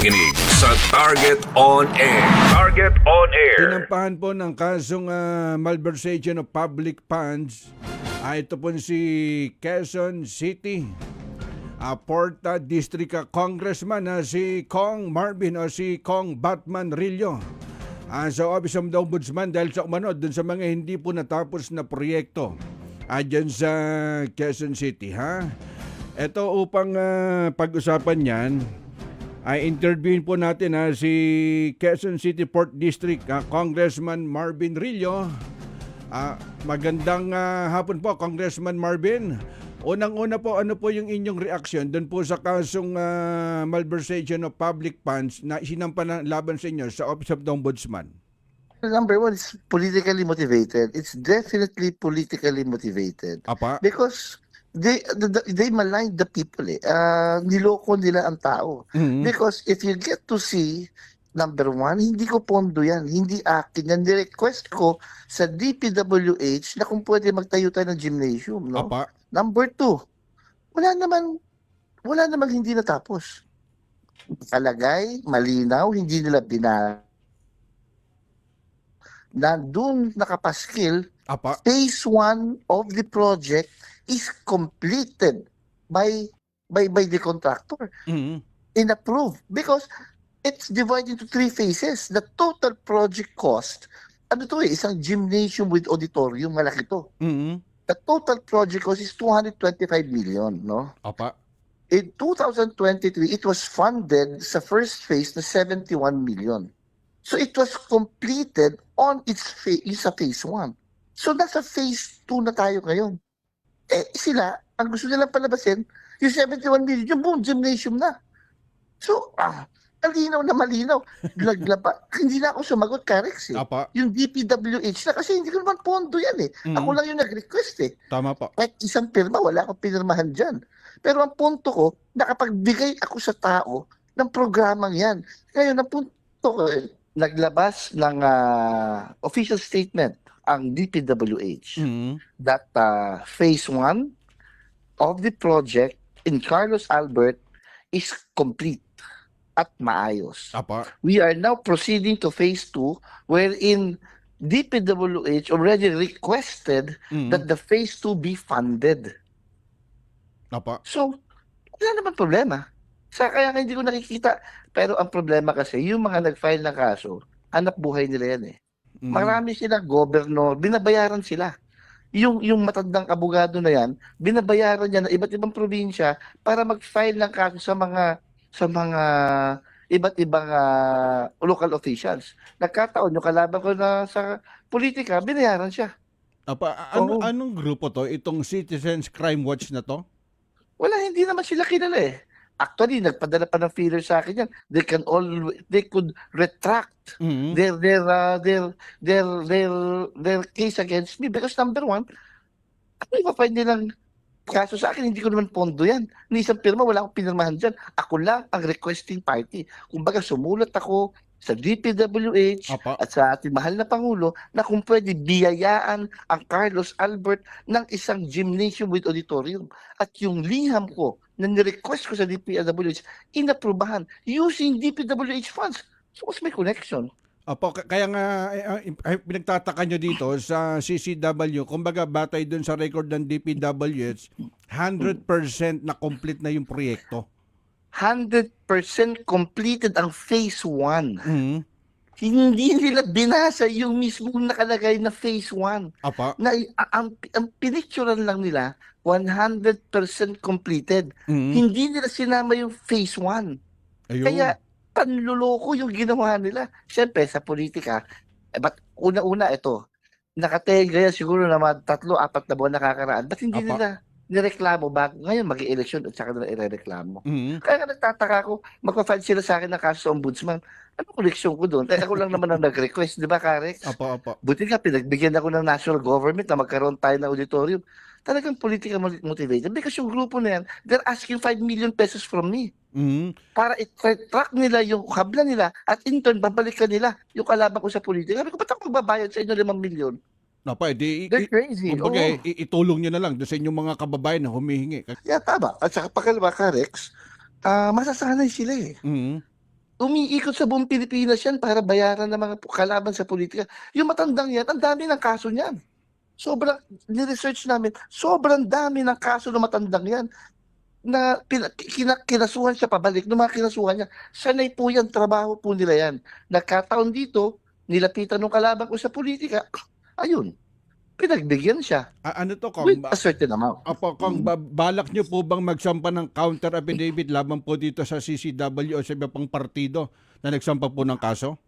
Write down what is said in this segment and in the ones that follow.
nakikinig sa Target On Air. Target On Air. Tinampahan po ng kasong malversation of public funds ito po si Quezon City Porta District Congressman si Kong Marvin o si Kong Batman Rillo sa Office of the Ombudsman dahil sa umano dun sa mga hindi po natapos na proyekto dyan sa Quezon City. Ito upang pag-usapan yan ay interviewin po natin si Quezon City Port District Congressman Marvin Rillo. Magandang hapon po, Congressman Marvin. Unang-una po, ano po yung inyong reaction doon po sa kasong malversation of public funds na isinampa na laban sa inyo sa Office of the Ombudsman? Number one, it's politically motivated. It's definitely politically motivated. Apa? Because they maligned the people. Niloko nila ang tao. Mhm. Because if you get to see, number one, hindi ko pondo yan. Hindi akin yan. Ni-request ko sa DPWH na kung pwede magtayo tayo ng gymnasium. No? Apa? Number two, wala namang hindi natapos. Kalagay, malinaw, hindi nila na doon nakapaskil. Apa? Phase 1 of the project is completed by the contractor Mhm. and approved because it's divided into 3 phases. The total project cost, isang gymnasium with auditorium, malaki to. Mhm. The total project cost is 225 million, no? Apa? In 2023, it was funded sa first phase na 71 million. So it was completed on its sa phase 1. So nasa phase 2 na tayo ngayon. Sila, ang gusto nilang palabasin, yung 71 million, yung buong gymnasium na. So, malinaw na malinaw. Naglaba. Hindi na ako sumagot, Karex. Apa? Yung DPWH na kasi hindi ko naman pondo yan . Ako lang yung nag-request . Tama po. Kahit isang pirma, wala akong pinirmahan dyan. Pero ang punto ko, nakapagbigay ako sa tao ng programang yan. Ngayon, ang punto ko, naglabas ng official statement ang DPWH Mhm. that phase 1 of the project in Carlos Albert is complete at maayos. Apa? We are now proceeding to phase 2 wherein DPWH already requested Mhm. that the phase 2 be funded. Apa? So, wala naman problema. Kaya nga hindi ko nakikita. Pero ang problema kasi, yung mga nag-file ng kaso, hanap buhay nila yan . Mhm. Marami sila, governor, binabayaran sila. Yung matandang abogado na yan, binabayaran niya ng iba't ibang probinsya para mag-file ng kaso sa mga iba't ibang local officials. Nagkataon, yung kalaban ko na sa politika, binayaran siya. Apa? Oo. Anong grupo to? Itong Citizens Crime Watch na to? Wala, hindi naman sila kilala . Actually, nagpadala pa ng feeler sa akin yan. They could retract Mhm. their case against me because number one, ano ipafind nilang kaso sa akin, hindi ko naman pondo yan. Ni isang pirma, wala akong pinirmahan dyan. Ako lang ang requesting party. Kumbaga, sumulat ako sa DPWH Apa? at sa ating mahal na Pangulo na kung pwede biyayaan ang Carlos Albert ng isang gymnasium with auditorium. At yung liham ko na nirequest ko sa DPWH, inaprubahan using DPWH funds. So, what's my connection? Opo, kaya nga pinagtataka nyo dito sa CCW, kumbaga batay dun sa record ng DPWH, 100% na complete na yung proyekto. 100% completed ang phase 1. Mhm. Hindi nila binasa yung mismong nakalagay na phase 1. Apa? Na ang pinicturean lang nila 100% completed. Mhm. Hindi nila sinama yung phase 1. Ayun. Kaya panluloko yung ginawa nila. Siyempre sa politika, but una-una ito, nakatenga yan siguro na mga 3-4 na buwan nakakaraan. Ba't hindi Apa. nila nireklamo bago ngayon mag-i-election at saka nila irereklamo? Mhm. Kaya nga nagtataka ako, magpa-file sila sa akin ng kaso sa ombudsman. Ano koleksyon ko doon? Ako lang naman ang nag-request, di ba, Karex? Apa. Buti nga, pinagbigyan ako ng national government na magkaroon tayo ng auditorium. Talagang political motivated. Because yung grupo na yan, they're asking 5 million pesos from me Mhm. para i-track nila yung kabla nila at in turn, babalikan nila yung kalaban ko sa politika. Sabi ko, ba't ako magbabayad sa inyo 5 million? Edi, They're crazy. kumbaga, Oo. itulong nyo na lang doon sa inyong mga kababayan na humihingi. Yeah, tama. At saka pangalawa, Rex, masasanay sila . Mhm. Umiikot sa buong Pilipinas yan para bayaran ng mga kalaban sa politika. Yung matandang yan, ang dami ng kaso niyan. Sobrang, ni-research namin, sobrang dami ng kaso ng matandang yan na kinasuhan siya pabalik ng mga kinasuhan niya. Sanay po yan, trabaho po nila yan. Nagkataon dito, nilapitan ng kalaban ko sa politika, ayun, pinagbigyan siya Ano to, with Kong? a certain amount. Opo, Kong, balak nyo po bang magsampa ng counter affidavit laban po dito sa CCW o sa iba pang partido na nagsampa po ng kaso?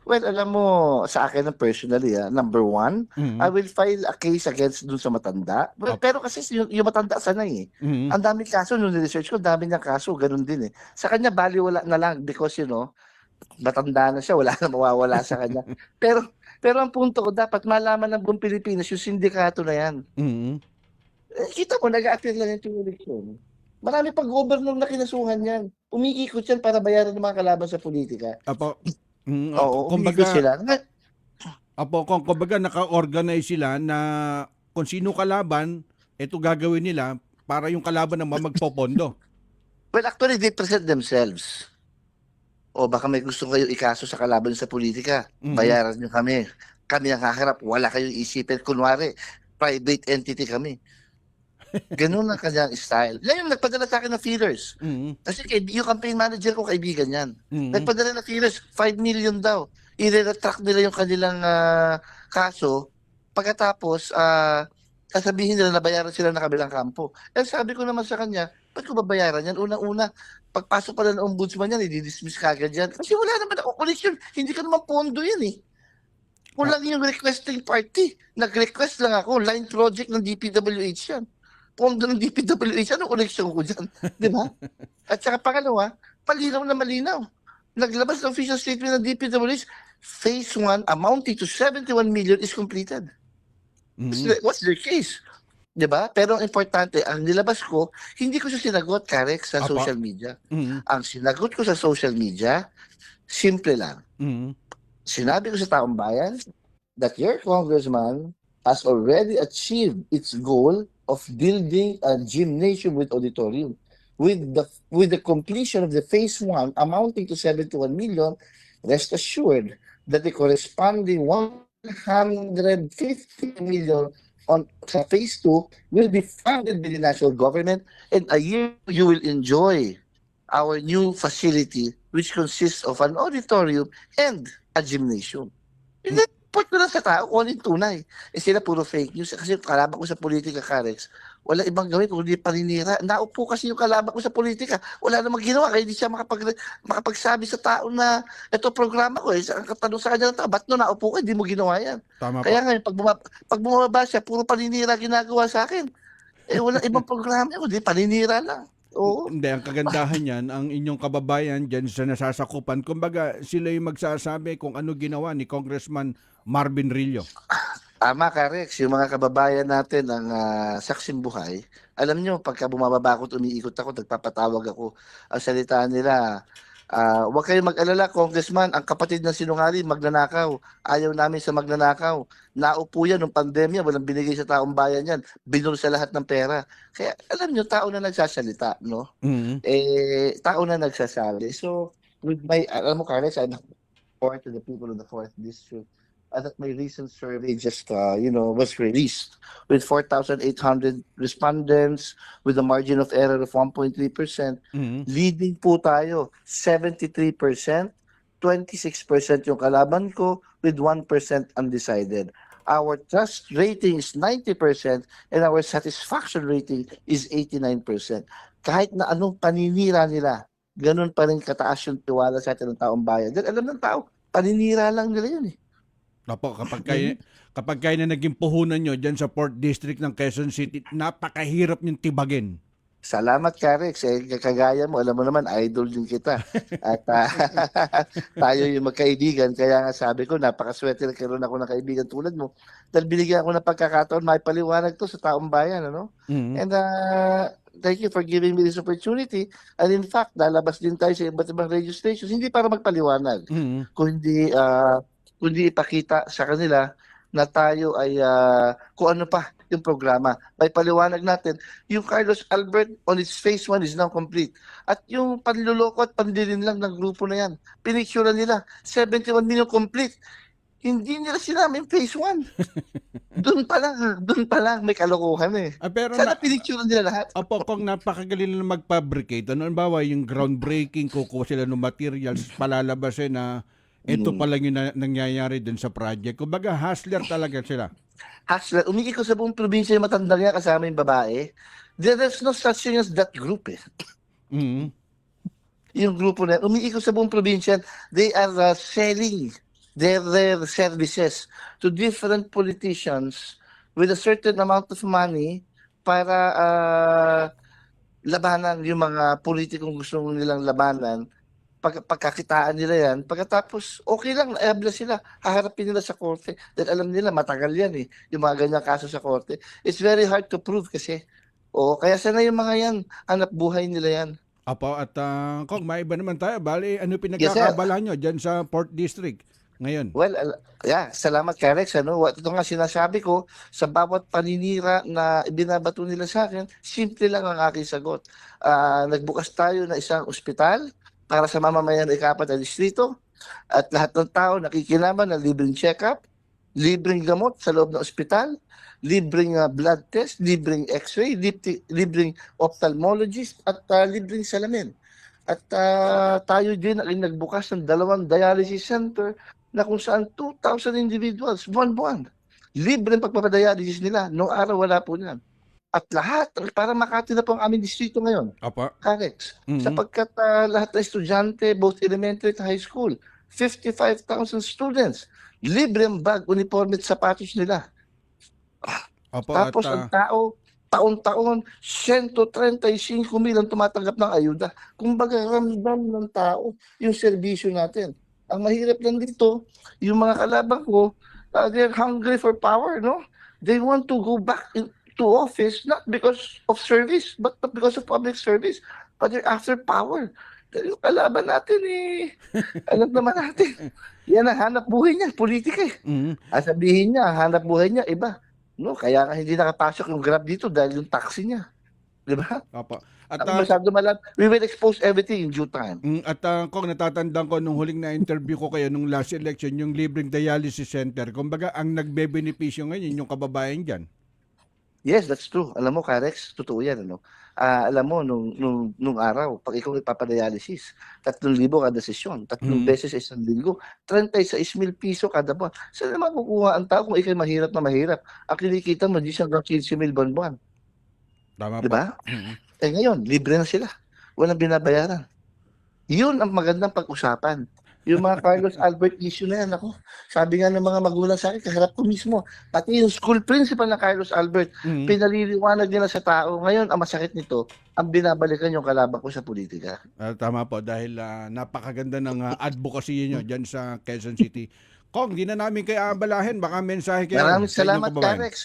Well, alam mo, sa akin na personally, number one, I will file a case against dun sa matanda. Well, pero kasi yung matanda sanay eh. Ang daming kaso, nung research ko, dami niyang kaso, ganun din eh. Sa kanya, baliwala na lang because, matanda na siya, wala na mawawala sa kanya. Pero ang punto ko, dapat malaman ng buong Pilipinas yung sindikato na yan. Kita mo, nag-a-appear lang yung election. Marami pang governor na kinasuhan yan. Umiikot yan para bayaran ng mga kalaban sa politika. Apo, Oo, kumbaga, umiikot sila. kumbaga naka-organize sila na kung sino kalaban, ito gagawin nila para yung kalaban naman magpopondo. Well, actually, they present themselves. O baka may gusto kayo ikaso sa kalaban sa politika. Bayaran nyo kami. Kami ang haharap. Wala kayong isipin. Kunwari, private entity kami. Ganun ang kanyang style. Ngayon, nagpadala sa akin ng feelers. Kasi yung campaign manager ko, kaibigan yan. Nagpadala ng feelers, 5 million daw. I-retract nila yung kanilang kaso. Pagkatapos, sasabihin nila na bayaran sila ng kabilang kampo. Eh sabi ko naman sa kanya, ba't ko babayaran yan? Unang-una, pagpasok pa ng ombudsman yan, i-dismiss kagad yan. Kasi wala naman ako connection. Hindi ka naman pondo yan eh. Kulang yung requesting party. Nag-request lang ako. Line project ng DPWH yan. Pondo ng DPWH, ano connection ko dyan? Di ba? At saka pangalawa, palinaw na malinaw. Naglabas ng official statement ng DPWH, Phase 1 amounting to 71 million is completed. What's their case? Di ba? Pero ang importante, ang nilabas ko, hindi ko siya sinagot, Karek, sa social media. Ang sinagot ko sa social media, simple lang. Sinabi ko sa taong bayan that your congressman has already achieved its goal of building a gymnasium with auditorium. With the completion of the phase 1 amounting to 71 million, rest assured that the corresponding 150 million on sa phase 2 will be funded by the national government, and a year you will enjoy our new facility which consists of an auditorium and a gymnasium. Report ko lang sa tao kung ano yung tunay. Sila puro fake news. Kasi kalaban ko sa politika, Karex, wala ibang gawin kundi paninira. Naupo kasi yung kalaban ko sa politika. Wala namang ginawa. Kaya hindi siya makapagsabi sa tao na ito programa ko. Ang katanong sa kanya ng tao, ba't no naupo ka? Hindi mo ginawa yan. Tama Kaya ngayon, pag bumaba siya, puro paninira ginagawa sa akin. Wala ibang programa kundi paninira lang. Oo. Hindi, ang kagandahan yan, ang inyong kababayan dyan sa nasasakupan, kumbaga sila yung magsasabi kung ano ginawa ni Congressman Marvin Rillo. Tama ka, Rex. Yung mga kababayan natin ang saksim buhay, alam nyo, pagka bumababa ako, umiikot ako, nagpapatawag ako, ang salita nila, huwag kayong mag-alala, Congressman, ang kapatid ng sinungaling, magnanakaw. Ayaw namin sa magnanakaw. Naupo yan ng pandemya, walang binigay sa taong bayan yan. Binul sa lahat ng pera. Kaya alam nyo, tao na nagsasalita, no? Tao na nagsasabi. So, with my, alam mo, Carlos, I'm support to the people of the 4th District. That my recent survey just, was released with 4,800 respondents with a margin of error of 1.3%. Leading po tayo, 73%, 26% yung kalaban ko with 1% undecided. Our trust rating is 90% and our satisfaction rating is 89%. Kahit na anong paninira nila, ganun pa rin kataas yung tiwala sa atin ng taong bayan. Dahil alam ng tao, paninira lang nila yun eh. Opo, kapag kayo na naging puhunan nyo dyan sa 4th District ng Quezon City, napakahirap niyong tibagin. Salamat, Karex. Kagaya mo, alam mo naman, idol din kita. At tayo yung magkaibigan. Kaya nga sabi ko, napakaswerte na karoon ako ng kaibigan tulad mo. Dahil binigyan ako ng pagkakataon, may paliwanag to sa taong bayan. Ano? And thank you for giving me this opportunity. And in fact, lalabas din tayo sa iba't ibang radio stations, hindi para magpaliwanag, kundi ipakita sa kanila na tayo ay kung ano pa yung programa. May paliwanag natin, yung Carlos Albert on its phase 1 is now complete. At yung panluloko at pandilin lang ng grupo na yan, pinicturean nila, 71 million complete. Hindi nila sinama yung phase 1. Doon pa lang may kalokohan eh. Pero Sana pinicturean nila lahat. Opo, kung napakagaling na mag-fabricate, ano ba yung groundbreaking, kukuha sila ng materials, palalabasin na ito pa lang yung nangyayari din sa project. Kumbaga, hustler talaga sila. Hustler, umiikot sa buong probinsya yung matandang niya kasama yung babae. There's no such thing as that group eh. Mhm. Yung grupo na yan, umiikot sa buong probinsya, they are selling their services to different politicians with a certain amount of money para labanan yung mga politikong gusto nilang labanan. Pagkakitaan nila yan, pagkatapos okay lang, naabla sila, haharapin nila sa korte. Dahil alam nila, matagal yan eh, yung mga ganyang kaso sa korte. It's very hard to prove kasi. O, kaya sana yung mga yan, hanap buhay nila yan. Opo, at kung maiba naman tayo, bali, ano Yes, pinagkakabala nyo dyan sa Port District ngayon? Well, salamat Karex. Ano? Ito nga sinasabi ko, sa bawat paninira na binabato nila sa akin, simple lang ang aking sagot. Nagbukas tayo na isang ospital para sa mamamayan ng ika-4 na distrito at lahat ng tao nakikinabang ng libreng check-up, libreng gamot sa loob ng ospital, libreng blood test, libreng x-ray, libreng ophthalmologist at libreng salamin. At tayo din ay nagbukas ng 2 dialysis center na kung saan 2,000 individuals, buwan-buwan. Libreng pagpapadialysis nila. Noong araw wala po yan. At lahat, para Makati na po ang aming distrito ngayon. Opo. Correct. Mhm. Sapagkat lahat ng estudyante, both elementary at high school, 55,000 students, libre ang bag, uniforme at sapatos nila. Opo, Tapos at ang tao, taon-taon, 135,000 ang tumatanggap ng ayuda. Kumbaga, ramdam ng tao yung serbisyo natin. Ang mahirap lang dito, yung mga kalaban ko, they're hungry for power, no? They want to go back to office not because of service, but because of public service. But they're after power. Dahil yung kalaban natin eh, alam naman natin. Yan ang hanap buhay niya, politika eh. Mhm. Sabihin niya, hanap buhay niya, iba. No, kaya nga hindi nakapasok yung Grab dito dahil yung taxi niya. Di ba? Opo. At Masyado malam. We will expose everything in due time. kung natatandaan ko nung huling na interview ko kayo nung last election, yung libreng dialysis center, kumbaga ang nagbebenepisyo ngayon yung kababayan dyan. Yes, that's true. Alam mo, Karex, totoo yan. Ano? Alam mo, nung araw, pag ikaw ipapadialysis, 3,000 kada sesyon, 3 beses sa isang linggo, 36,000 piso kada buwan. Saan naman kukuha ang tao kung ikaw mahirap na mahirap? Ang kinikita mo, di siya 15,000 buwan-buwan. Tama Di po. ba? Mhm. Ngayon, libre na sila. Walang binabayaran. Yun ang magandang pag-usapan. Yung mga Carlos Albert issue na yan, ako. Sabi nga ng mga magulang sa akin, kaharap ko mismo. Pati yung school principal na Carlos Albert, Mhm. pinaliliwanag nila sa tao. Ngayon, ang masakit nito, ang binabalikan yung kalaban ko sa politika. Tama po, dahil napakaganda ng advocacy nyo dyan sa Quezon City. Kung di na namin kayo aabalahin, baka mensahe kayo Maraming sa inyong salamat, kababayan. Karex.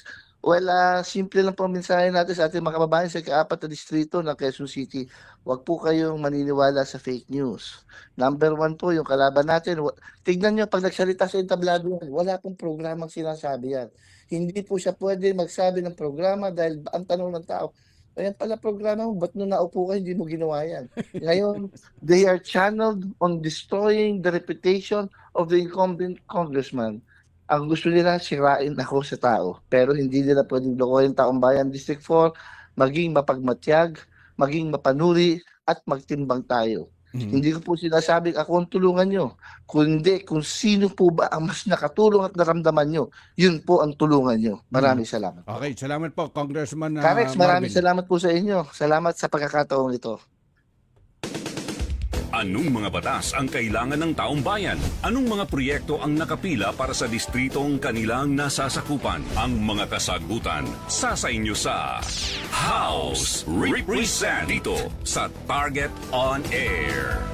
Well, simple lang po ang mensahe natin sa ating mga kababayan sa ika-4 na distrito ng Quezon City. Huwag po kayong maniniwala sa fake news. Number 1 po, yung kalaban natin. Tignan nyo, pag nagsalita sa entablado yan, wala pong programang sinasabi yan. Hindi po siya pwede magsabi ng programa dahil ang tanong ng tao, ayan pala programa mo, ba't nung naupo ka, hindi mo ginawa yan? Ngayon, they are channeled on destroying the reputation of the incumbent congressman. Ang gusto nila, sirain ako sa tao. Pero hindi nila pwedeng lokohin taong bayan District 4, maging mapagmatyag, maging mapanuri, at magtimbang tayo. Mhm. Hindi ko po sinasabing ako ang tulungan nyo. Kundi kung sino po ba ang mas nakatulong at naramdaman nyo, yun po ang tulungan nyo. Maraming salamat. Okay, salamat po, Congressman Karex, maraming Marvin. salamat po sa inyo. Salamat sa pagkakataong ito. Anong mga batas ang kailangan ng taong bayan? Anong mga proyekto ang nakapila para sa distritong kanilang nasasakupan? Ang mga kasagutan sa inyo sa House Represent dito sa Target on Air.